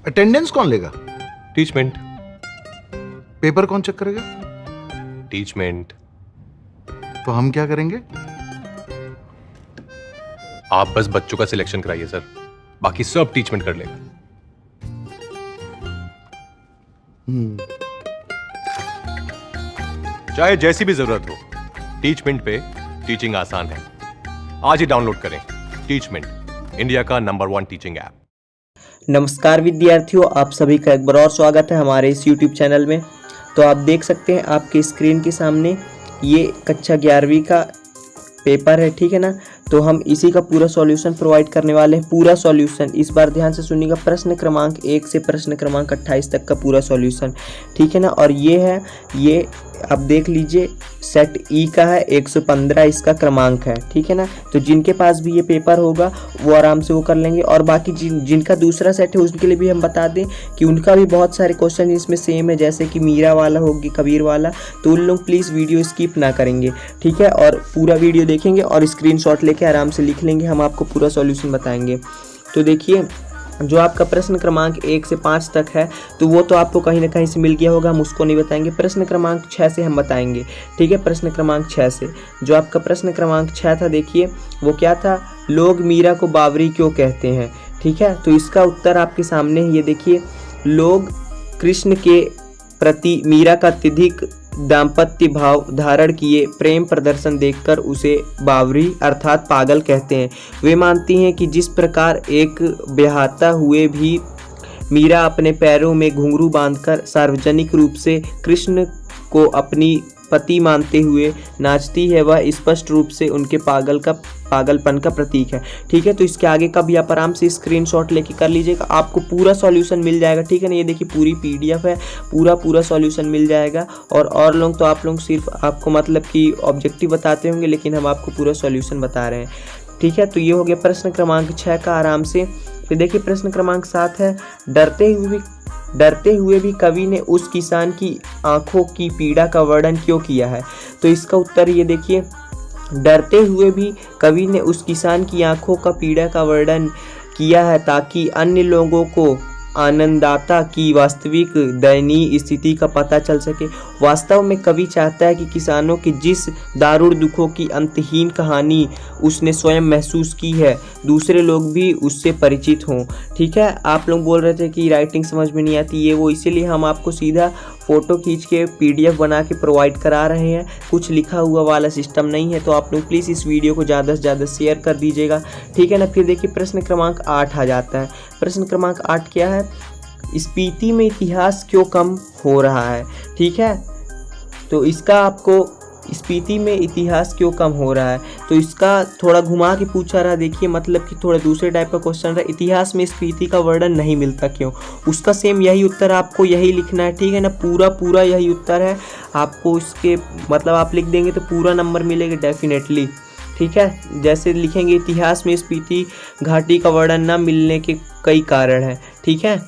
Attendance कौन लेगा? Teachmint. Paper कौन चेक करेगा? टीचमेंट। तो हम क्या करेंगे? आप बस बच्चों का सिलेक्शन कराइए सर, बाकी सब टीचमेंट कर लेगा। चाहे जैसी भी जरूरत हो, टीचमेंट पे टीचिंग आसान है। आज ही डाउनलोड करें टीचमेंट, इंडिया का नंबर 1 टीचिंग ऐप। नमस्कार विद्यार्थियों, आप सभी का एक बार और स्वागत है हमारे इस YouTube चैनल में। तो आप देख सकते हैं आपके स्क्रीन के सामने ये कक्षा 11वीं का पेपर है, ठीक है ना। तो हम इसी का पूरा सॉल्यूशन प्रोवाइड करने वाले हैं। पूरा सॉल्यूशन इस बार ध्यान से सुनिएगा, प्रश्न क्रमांक 1 से प्रश्न क्रमांक 28 तक का पूरा सॉल्यूशन, ठीक है ना। और ये आप देख लीजिए, सेट ई का है, 115 इसका क्रमांक है, ठीक है ना। तो जिनके पास भी ये पेपर होगा वो आराम से वो कर लेंगे। और बाकी जिनका दूसरा सेट है उसके लिए भी हम बता दें कि उनका भी बहुत सारे क्वेश्चन इसमें सेम है, जैसे कि मीरा वाला होगी, कबीर वाला। तो उन लोग प्लीज़ वीडियो स्किप ना करेंगे, ठीक है। और पूरा वीडियो देखेंगे और स्क्रीनशॉट लेके आराम से लिख लेंगे, हम आपको पूरा सॉल्यूशन बताएंगे। तो देखिए, जो आपका प्रश्न क्रमांक 1 से 5 तक है तो वो तो आपको कहीं ना कहीं से मिल गया होगा, हम उसको नहीं बताएंगे। प्रश्न क्रमांक 6 से हम बताएंगे, ठीक है। प्रश्न क्रमांक 6 से जो आपका प्रश्न क्रमांक 6 था, देखिए वो क्या था, लोग मीरा को बावरी क्यों कहते हैं, ठीक है। तो इसका उत्तर आपके सामने ही, ये देखिए, लोग कृष्ण के प्रति मीरा का अत्यधिक दाम्पत्य भाव धारण किए प्रेम प्रदर्शन देखकर उसे बावरी अर्थात पागल कहते हैं। वे मानती हैं कि जिस प्रकार एक ब्याहता हुए भी मीरा अपने पैरों में घुंघरू बांधकर सार्वजनिक रूप से कृष्ण को अपनी पति मानते हुए नाचती है, वह स्पष्ट रूप से उनके पागलपन का प्रतीक है, ठीक है। तो इसके आगे का भी आप आराम से स्क्रीनशॉट लेके कर लीजिएगा, आपको पूरा सॉल्यूशन मिल जाएगा, ठीक है ना। ये देखिए पूरी PDF है, पूरा सॉल्यूशन मिल जाएगा। और लोग तो आप लोग सिर्फ आपको मतलब कि ऑब्जेक्टिव बताते होंगे, लेकिन हम आपको पूरा सॉल्यूशन बता रहे हैं, ठीक है। तो ये हो गया प्रश्न क्रमांक 6 का आराम से। फिर देखिए प्रश्न क्रमांक 7 है, डरते हुए भी कवि ने उस किसान की आंखों की पीड़ा का वर्णन क्यों किया है। तो इसका उत्तर ये देखिए, डरते हुए भी कवि ने उस किसान की आंखों का पीड़ा का वर्णन किया है ताकि अन्य लोगों को आनंददाता की वास्तविक दयनीय स्थिति का पता चल सके। वास्तव में कवि चाहता है कि किसानों के जिस दारुण दुखों की अंतहीन कहानी उसने स्वयं महसूस की है, दूसरे लोग भी उससे परिचित हों, ठीक है। आप लोग बोल रहे थे कि राइटिंग समझ में नहीं आती, ये वो, इसीलिए हम आपको सीधा फ़ोटो खींच के PDF बना के प्रोवाइड करा रहे हैं, कुछ लिखा हुआ वाला सिस्टम नहीं है। तो आप लोग प्लीज़ इस वीडियो को ज़्यादा से ज़्यादा शेयर कर दीजिएगा, ठीक है ना। फिर देखिए प्रश्न क्रमांक 8 आ जाता है। प्रश्न क्रमांक 8 क्या है, स्पीति में इतिहास क्यों कम हो रहा है, ठीक है। तो इसका आपको स्पीति में इतिहास क्यों कम हो रहा है, तो इसका थोड़ा घुमा के पूछा रहा, देखिए मतलब कि थोड़ा दूसरे टाइप का क्वेश्चन रहा, इतिहास में स्पीति का वर्णन नहीं मिलता क्यों। उसका सेम यही उत्तर आपको यही लिखना है, ठीक है ना। पूरा यही उत्तर है आपको, इसके मतलब आप लिख देंगे तो पूरा नंबर मिलेगा डेफिनेटली, ठीक है। जैसे लिखेंगे इतिहास में स्पीति घाटी का वर्णन न मिलने के कई कारण हैं, ठीक है।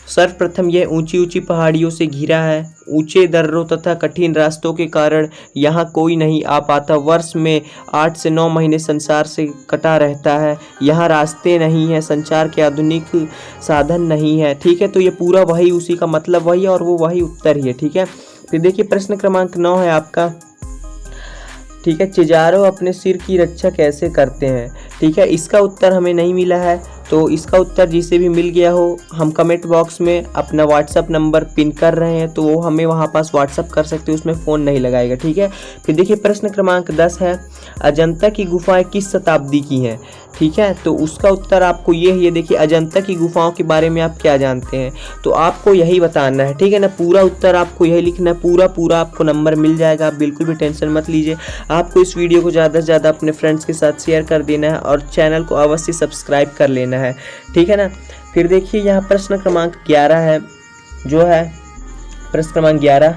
सर्वप्रथम यह ऊंची पहाड़ियों से घिरा है, ऊंचे दर्रों तथा कठिन रास्तों के कारण यहाँ कोई नहीं आ पाता। वर्ष में 8 से 9 महीने संसार से कटा रहता है, यहाँ रास्ते नहीं हैं, संचार के आधुनिक साधन नहीं है, ठीक है। तो ये पूरा वही, उसी का मतलब वही और वो वही उत्तर ही है, ठीक है। फिर देखिए प्रश्न क्रमांक 9 है आपका, ठीक है, चिजारो अपने सिर की रक्षा कैसे करते हैं, ठीक है। इसका उत्तर हमें नहीं मिला है, तो इसका उत्तर जिसे भी मिल गया हो, हम कमेंट बॉक्स में अपना व्हाट्सअप नंबर पिन कर रहे हैं, तो वो हमें वहाँ पास व्हाट्सअप कर सकते हो, उसमें फ़ोन नहीं लगाएगा, ठीक है। फिर देखिए प्रश्न क्रमांक 10 है, अजंता की गुफाएं किस शताब्दी की हैं, ठीक है। तो उसका उत्तर आपको ये देखिए, अजंता की गुफाओं के बारे में आप क्या जानते हैं, तो आपको यही बताना है, ठीक है ना। पूरा उत्तर आपको यही लिखना है, पूरा आपको नंबर मिल जाएगा, आप बिल्कुल भी टेंशन मत लीजिए। आपको इस वीडियो को ज़्यादा से ज़्यादा अपने फ्रेंड्स के साथ शेयर कर देना है और चैनल को अवश्य सब्सक्राइब कर लेना है, ठीक है ना। फिर देखिए यहाँ प्रश्न क्रमांक 11 है, जो है प्रश्न क्रमांक 11,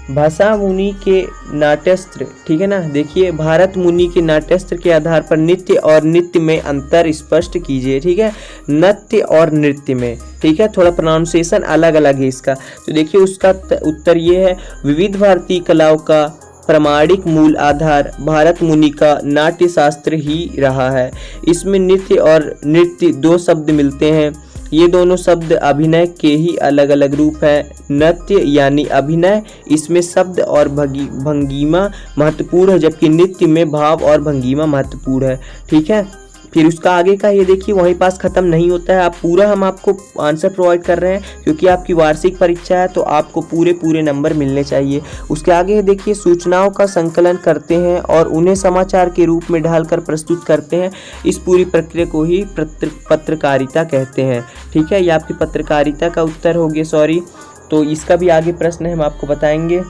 भाषा मुनि के नाट्यस्त्र, ठीक है ना। देखिए भारत मुनि के नाट्यस्त्र के आधार पर नित्य और नृत्य में अंतर स्पष्ट कीजिए, ठीक है। नृत्य और नृत्य में, ठीक है, थोड़ा प्रोनाउंसिएशन अलग अलग है इसका। तो देखिए उसका उत्तर ये है, विविध भारतीय कलाओं का प्रामाणिक मूल आधार भारत मुनि का नाट्य शास्त्र ही रहा है। इसमें नित्य और नृत्य 2 शब्द मिलते हैं। ये दोनों शब्द अभिनय के ही अलग अलग रूप हैं। नृत्य यानी अभिनय, इसमें शब्द और भंगिमा महत्वपूर्ण है, जबकि नृत्य में भाव और भंगिमा महत्वपूर्ण है। ठीक है, फिर उसका आगे का ये देखिए वहीं पास ख़त्म नहीं होता है, आप पूरा हम आपको आंसर प्रोवाइड कर रहे हैं क्योंकि आपकी वार्षिक परीक्षा है तो आपको पूरे नंबर मिलने चाहिए। उसके आगे देखिए सूचनाओं का संकलन करते हैं और उन्हें समाचार के रूप में ढालकर प्रस्तुत करते हैं, इस पूरी प्रक्रिया को ही पत्रकारिता कहते हैं। ठीक है, ये आपकी पत्रकारिता का उत्तर हो गया। सॉरी, तो इसका भी आगे प्रश्न हम आपको बताएंगे।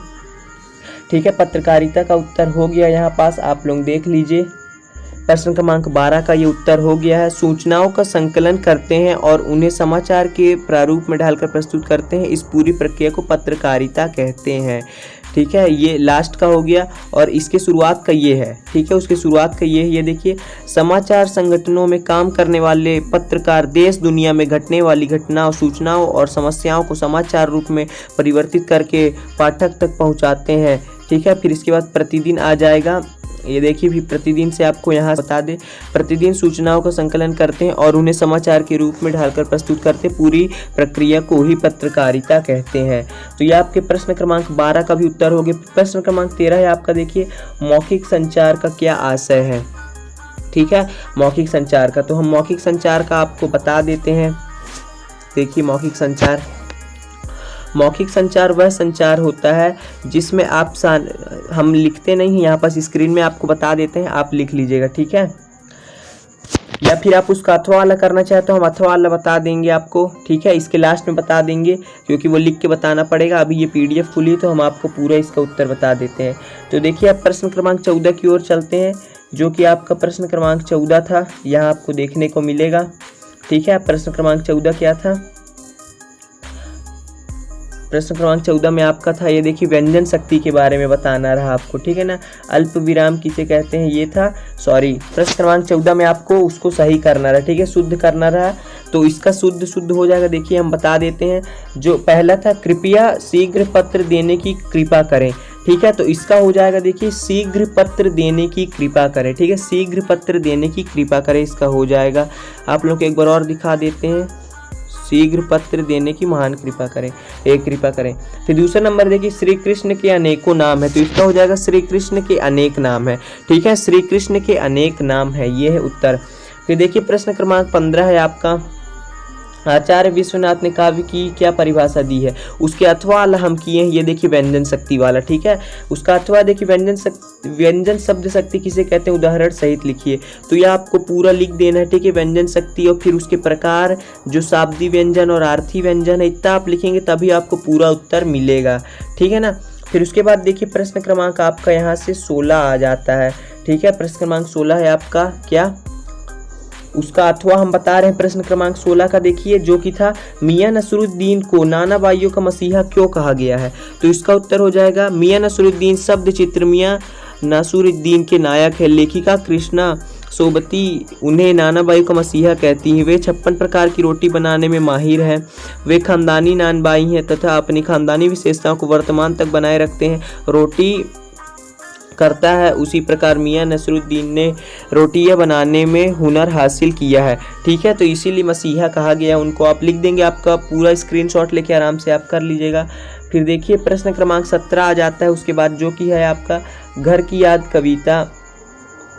ठीक है, पत्रकारिता का उत्तर हो गया यहाँ पास, आप लोग देख लीजिए। प्रश्न क्रमांक 12 का ये उत्तर हो गया है। सूचनाओं का संकलन करते हैं और उन्हें समाचार के प्रारूप में ढालकर प्रस्तुत करते हैं, इस पूरी प्रक्रिया को पत्रकारिता कहते हैं। ठीक है, ये लास्ट का हो गया और इसके शुरुआत का ये है। ठीक है, उसके शुरुआत का ये है, ये देखिए, समाचार संगठनों में काम करने वाले पत्रकार देश दुनिया में घटने वाली घटनाओं, सूचनाओं और समस्याओं को समाचार रूप में परिवर्तित करके पाठक तक पहुंचाते हैं। ठीक है, फिर इसके बाद प्रतिदिन आ जाएगा। ये देखिए भी प्रतिदिन से आपको यहाँ बता दें, प्रतिदिन सूचनाओं का संकलन करते हैं और उन्हें समाचार के रूप में ढालकर प्रस्तुत करते, पूरी प्रक्रिया को ही पत्रकारिता कहते हैं। तो ये आपके प्रश्न क्रमांक 12 का भी उत्तर हो गया। प्रश्न क्रमांक 13 है आपका, देखिए मौखिक संचार का क्या आशय है। ठीक है, मौखिक संचार का, तो हम मौखिक संचार का आपको बता देते हैं। देखिए मौखिक संचार वह संचार होता है जिसमें आप हम लिखते नहीं हैं, यहाँ पास स्क्रीन में आपको बता देते हैं, आप लिख लीजिएगा। ठीक है, या फिर आप उसका अथवा वाला करना चाहते हो हम अथवा वाला बता देंगे आपको। ठीक है, इसके लास्ट में बता देंगे क्योंकि वो लिख के बताना पड़ेगा। अभी ये PDF खुली है तो हम आपको पूरा इसका उत्तर बता देते हैं। तो देखिए आप प्रश्न क्रमांक 14 की ओर चलते हैं, जो कि आपका प्रश्न क्रमांक 14 था, यहाँ आपको देखने को मिलेगा। ठीक है, प्रश्न क्रमांक 14 क्या था? प्रश्न क्रमांक 14 में आपका था, ये देखिए व्यंजन शक्ति के बारे में बताना रहा आपको। ठीक है ना, अल्प विराम किसे कहते हैं, ये था। सॉरी, प्रश्न क्रमांक 14 में आपको उसको सही करना रहा। ठीक है, शुद्ध करना रहा, तो इसका शुद्ध हो जाएगा। देखिए हम बता देते हैं, जो पहला था कृपया शीघ्र पत्र देने की कृपा करें। ठीक है, तो इसका हो जाएगा, देखिए शीघ्र पत्र देने की कृपा करें। ठीक है, शीघ्र पत्र देने की कृपा करें, इसका हो जाएगा। आप लोग एक बार और दिखा देते हैं, शीघ्र पत्र देने की महान कृपा करें, एक कृपा करें। फिर दूसरा नंबर देखिए, श्री कृष्ण के अनेकों नाम है, तो इसका हो जाएगा श्री कृष्ण के अनेक नाम है। ठीक है, श्री कृष्ण के अनेक नाम है, ये है उत्तर। फिर देखिए प्रश्न क्रमांक 15 है आपका, आचार्य विश्वनाथ ने काव्य की क्या परिभाषा दी है। उसके अथवा वाला हम किए हैं, ये देखिए व्यंजन शक्ति वाला। ठीक है, उसका अथवा देखिए व्यंजन शब्द शक्ति किसे कहते हैं, उदाहरण सहित लिखिए। तो यह आपको पूरा लिख देना है। ठीक है, व्यंजन शक्ति और फिर उसके प्रकार, जो शाब्दिक व्यंजन और अर्थी व्यंजन है, इतना आप लिखेंगे तभी आपको पूरा उत्तर मिलेगा। ठीक है ना, फिर उसके बाद देखिए प्रश्न क्रमांक आपका यहाँ से 16 आ जाता है। ठीक है, प्रश्न क्रमांक 16 है आपका क्या, उसका अथवा हम बता रहे हैं। प्रश्न क्रमांक 16 का देखिए, जो कि था मियां नसरुद्दीन को नाना बाइयों का मसीहा क्यों कहा गया है। तो इसका उत्तर हो जाएगा, मियां नसरुद्दीन शब्द चित्र मियां नसरुद्दीन के नायक है। लेखिका कृष्णा सोबती उन्हें नाना बाई का मसीहा कहती हैं। वे 56 प्रकार की रोटी बनाने में माहिर हैं। वे खानदानी नानबाई हैं तथा अपनी खानदानी विशेषताओं को वर्तमान तक बनाए रखते हैं। रोटी करता है, उसी प्रकार मियां नसरुद्दीन ने रोटियां बनाने में हुनर हासिल किया है। ठीक है, तो इसीलिए मसीहा कहा गया उनको। आप लिख देंगे, आपका पूरा स्क्रीनशॉट लेके आराम से आप कर लीजिएगा। फिर देखिए प्रश्न क्रमांक 17 आ जाता है उसके बाद, जो कि है आपका घर की याद कविता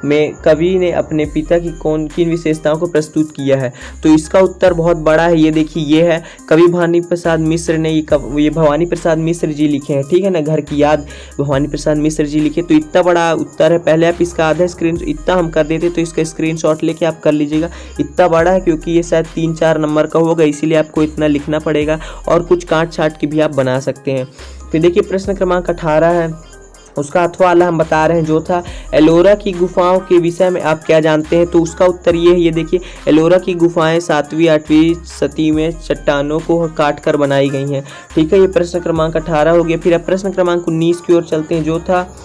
में कवि ने अपने पिता की किन विशेषताओं को प्रस्तुत किया है। तो इसका उत्तर बहुत बड़ा है, ये देखिए ये है कवि भवानी प्रसाद मिश्र ने, ये भवानी प्रसाद मिश्र जी लिखे हैं। ठीक है ना, घर की याद भवानी प्रसाद मिश्र जी लिखे। तो इतना बड़ा उत्तर है। पहले आप इसका आधा स्क्रीन इतना हम कर देते, तो इसका स्क्रीनशॉट लेके आप कर लीजिएगा। इतना बड़ा है क्योंकि ये शायद 3-4 नंबर का होगा, इसीलिए आपको इतना लिखना पड़ेगा, और कुछ काट छाट के भी आप बना सकते हैं। फिर देखिए प्रश्न क्रमांक 18 है, उसका अथवा हम बता रहे हैं, जो था एलोरा की गुफाओं के विषय में आप क्या जानते हैं। तो उसका उत्तर ये है, ये देखिए एलोरा की गुफाएं 7वीं-8वीं सदी में चट्टानों को काट कर बनाई गई हैं। ठीक है, ये प्रश्न क्रमांक 18 हो गया। फिर अब प्रश्न क्रमांक 19 की ओर चलते हैं, जो था,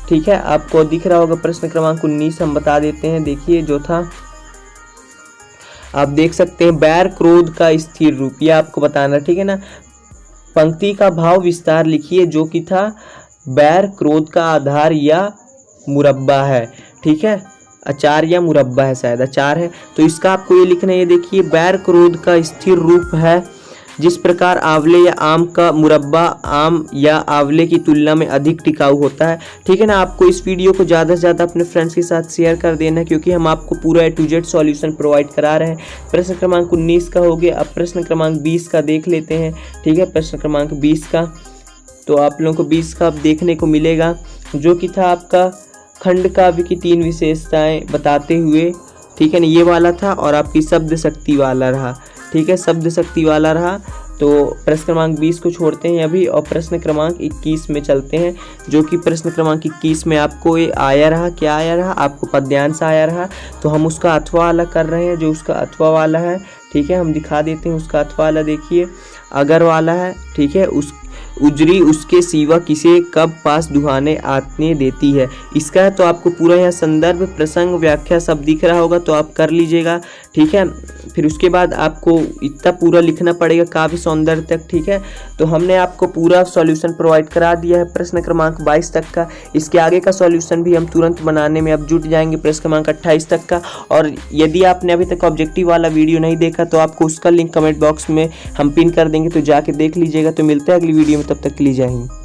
ठीक है, आपको दिख रहा होगा प्रश्न क्रमांक 19 हम बता देते हैं। देखिए जो था, आप देख सकते हैं, बैर क्रोध का स्थिर रूप, यह आपको बताना। ठीक है ना, पंक्ति का भाव विस्तार लिखिए, जो कि था बैर क्रोध का आधार या मुरब्बा है। ठीक है, अचार या मुरब्बा है, शायद अचार है। तो इसका आपको ये लिखना है, ये देखिए, बैर क्रोध का स्थिर रूप है। जिस प्रकार आंवले या आम का मुरब्बा आम या आंवले की तुलना में अधिक टिकाऊ होता है। ठीक है ना। आपको इस वीडियो को ज़्यादा से ज़्यादा अपने फ्रेंड्स के साथ शेयर कर देना है, क्योंकि हम आपको पूरा A to Z solution provide करा रहे हैं। प्रश्न क्रमांक 19 का हो गया। अब प्रश्न क्रमांक 20 का देख लेते हैं। ठीक है, प्रश्न क्रमांक 20 का तो आप लोगों को 20 का अब देखने को मिलेगा, जो कि था आपका खंड काव्य की 3 विशेषताएं बताते हुए। ठीक है ना, ये वाला था और आपकी शब्द शक्ति वाला रहा। ठीक है, शब्द शक्ति वाला रहा। तो प्रश्न क्रमांक 20 को छोड़ते हैं अभी और प्रश्न क्रमांक 21 में चलते हैं, जो कि प्रश्न क्रमांक 21 में आपको ये आया रहा, क्या आया रहा, आपको पद्यांश आया रहा। तो हम उसका अथवा वाला कर रहे हैं, जो उसका अथवा वाला है। ठीक है, हम दिखा देते हैं उसका अथवा वाला। देखिए, अगर वाला है। ठीक है, उस उजरी उसके सिवा किसे कब पास दुहाने आने देती है, इसका है। तो आपको पूरा यहाँ संदर्भ, प्रसंग, व्याख्या सब दिख रहा होगा, तो आप कर लीजिएगा। ठीक है, फिर उसके बाद आपको इतना पूरा लिखना पड़ेगा काव्य सौंदर्य तक। ठीक है, तो हमने आपको पूरा सॉल्यूशन प्रोवाइड करा दिया है प्रश्न क्रमांक 22 तक का। इसके आगे का सॉल्यूशन भी हम तुरंत बनाने में अब जुट जाएंगे, प्रश्न क्रमांक 28 तक का। और यदि आपने अभी तक ऑब्जेक्टिव वाला वीडियो नहीं देखा तो आपको उसका लिंक कमेंट बॉक्स में हम पिन कर देंगे, तो जाके देख लीजिएगा। तो मिलते हैं अगली वीडियो में, तब तक के लिए जय हिंद।